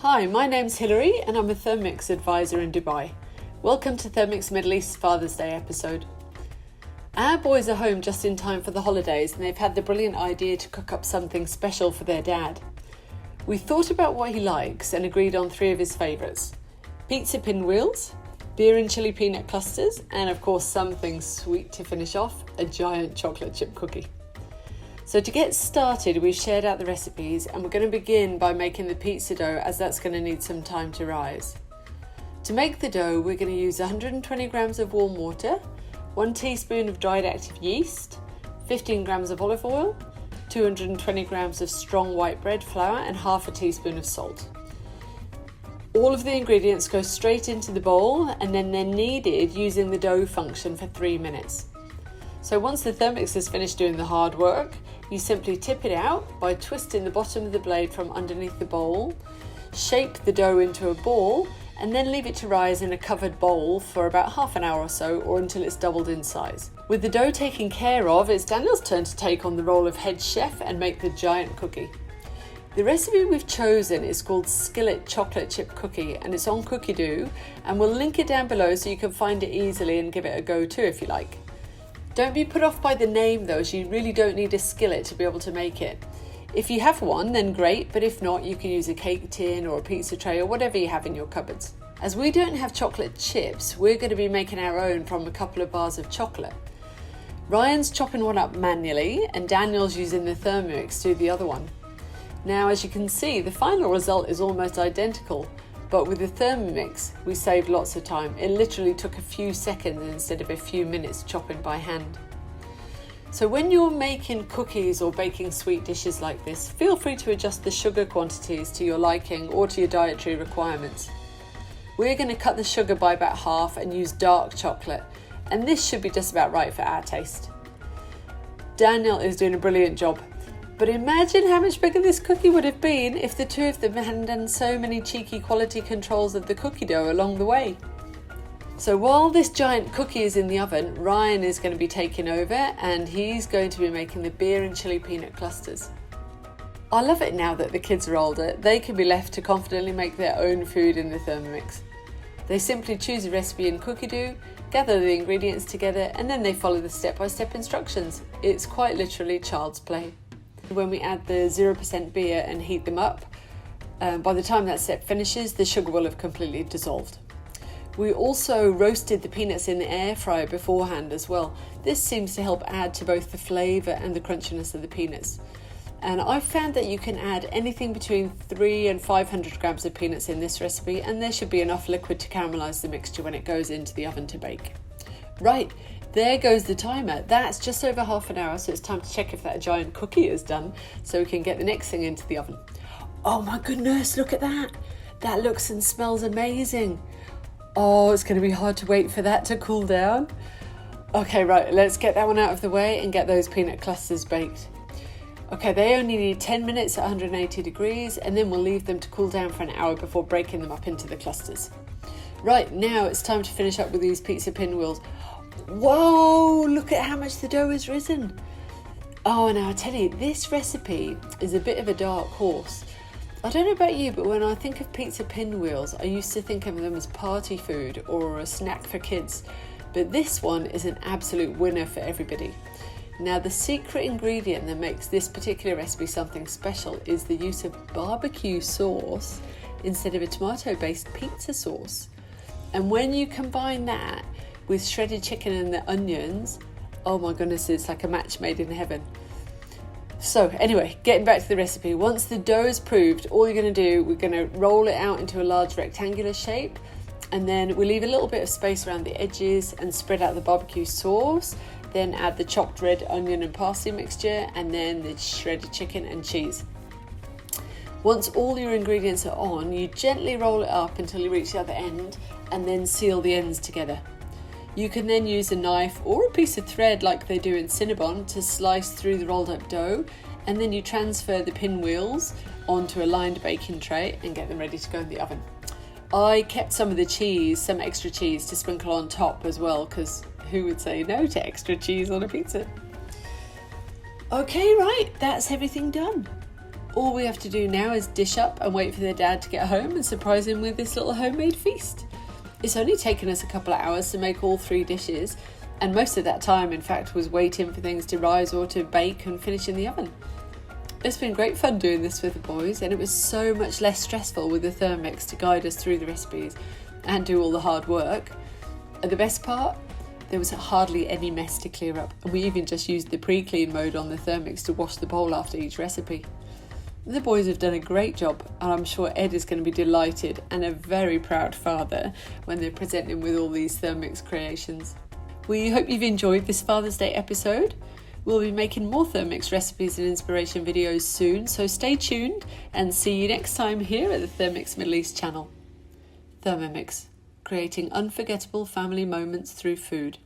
Hi, my name's Hilary and I'm a Thermomix advisor in Dubai. Welcome to Thermomix Middle East Father's Day episode. Our boys are home just in time for the holidays and they've had the brilliant idea to cook up something special for their dad. We thought about what he likes and agreed on 3 of his favourites: pizza pinwheels, beer and chili peanut clusters, and of course something sweet to finish off, a giant chocolate chip cookie. So to get started, we've shared out the recipes and we're going to begin by making the pizza dough, as that's going to need some time to rise. To make the dough, we're going to use 120 grams of warm water, 1 teaspoon of dried active yeast, 15 grams of olive oil, 220 grams of strong white bread flour and half a teaspoon of salt. All of the ingredients go straight into the bowl and then they're kneaded using the dough function for 3 minutes. So once the Thermomix has finished doing the hard work, you simply tip it out by twisting the bottom of the blade from underneath the bowl, shape the dough into a ball, and then leave it to rise in a covered bowl for about half an hour or so, or until it's doubled in size. With the dough taken care of, it's Daniel's turn to take on the role of head chef and make the giant cookie. The recipe we've chosen is called Skillet Chocolate Chip Cookie and it's on Cookidoo, and we'll link it down below so you can find it easily and give it a go too if you like. Don't be put off by the name though, as you really don't need a skillet to be able to make it. If you have one, then great, but if not, you can use a cake tin or a pizza tray or whatever you have in your cupboards. As we don't have chocolate chips, we're going to be making our own from a couple of bars of chocolate. Ryan's chopping one up manually and Daniel's using the Thermomix to do the other one. Now, as you can see, the final result is almost identical, but with the Thermomix, we saved lots of time. It literally took a few seconds instead of a few minutes chopping by hand. So when you're making cookies or baking sweet dishes like this, feel free to adjust the sugar quantities to your liking or to your dietary requirements. We're going to cut the sugar by about half and use dark chocolate, and this should be just about right for our taste. Daniel is doing a brilliant job. But imagine how much bigger this cookie would have been if the 2 of them hadn't done so many cheeky quality controls of the cookie dough along the way. So while this giant cookie is in the oven, Ryan is going to be taking over and he's going to be making the beer and chili peanut clusters. I love it now that the kids are older, they can be left to confidently make their own food in the Thermomix. They simply choose a recipe in Cookidoo, gather the ingredients together, and then they follow the step-by-step instructions. It's quite literally child's play. When we add the 0% beer and heat them up, by the time that step finishes, the sugar will have completely dissolved. We also roasted the peanuts in the air fryer beforehand as well. This seems to help add to both the flavour and the crunchiness of the peanuts. And I've found that you can add anything between 300 and 500 grams of peanuts in this recipe, and there should be enough liquid to caramelise the mixture when it goes into the oven to bake. Right. There goes the timer. That's just over half an hour, so it's time to check if that giant cookie is done so we can get the next thing into the oven. Oh my goodness, look at that. That looks and smells amazing. Oh, it's going to be hard to wait for that to cool down. Okay, right, let's get that one out of the way and get those peanut clusters baked. Okay, they only need 10 minutes at 180 degrees and then we'll leave them to cool down for an hour before breaking them up into the clusters. Right, now it's time to finish up with these pizza pinwheels. Whoa, look at how much the dough has risen. Oh, now I tell you, this recipe is a bit of a dark horse. I don't know about you, but when I think of pizza pinwheels, I used to think of them as party food or a snack for kids. But this one is an absolute winner for everybody. Now, the secret ingredient that makes this particular recipe something special is the use of barbecue sauce instead of a tomato-based pizza sauce. And when you combine that with shredded chicken and the onions, oh my goodness, it's like a match made in heaven. So anyway, getting back to the recipe, once the dough is proofed, all you're going to do, we're going to roll it out into a large rectangular shape, and then we leave a little bit of space around the edges and spread out the barbecue sauce, then add the chopped red onion and parsley mixture, and then the shredded chicken and cheese. Once all your ingredients are on, you gently roll it up until you reach the other end and then seal the ends together. You can then use a knife or a piece of thread like they do in Cinnabon to slice through the rolled up dough, and then you transfer the pinwheels onto a lined baking tray and get them ready to go in the oven. I kept some of the cheese, some extra cheese to sprinkle on top as well, because who would say no to extra cheese on a pizza? Okay, right, that's everything done. All we have to do now is dish up and wait for their dad to get home and surprise him with this little homemade feast. It's only taken us a couple of hours to make all 3 dishes, and most of that time, in fact, was waiting for things to rise or to bake and finish in the oven. It's been great fun doing this with the boys, and it was so much less stressful with the Thermomix to guide us through the recipes and do all the hard work. And the best part? There was hardly any mess to clear up, and we even just used the pre-clean mode on the Thermomix to wash the bowl after each recipe. The boys have done a great job, and I'm sure Ed is going to be delighted and a very proud father when they present him with all these Thermomix creations. We hope you've enjoyed this Father's Day episode. We'll be making more Thermomix recipes and inspiration videos soon, so stay tuned and see you next time here at the Thermomix Middle East channel. Thermomix, creating unforgettable family moments through food.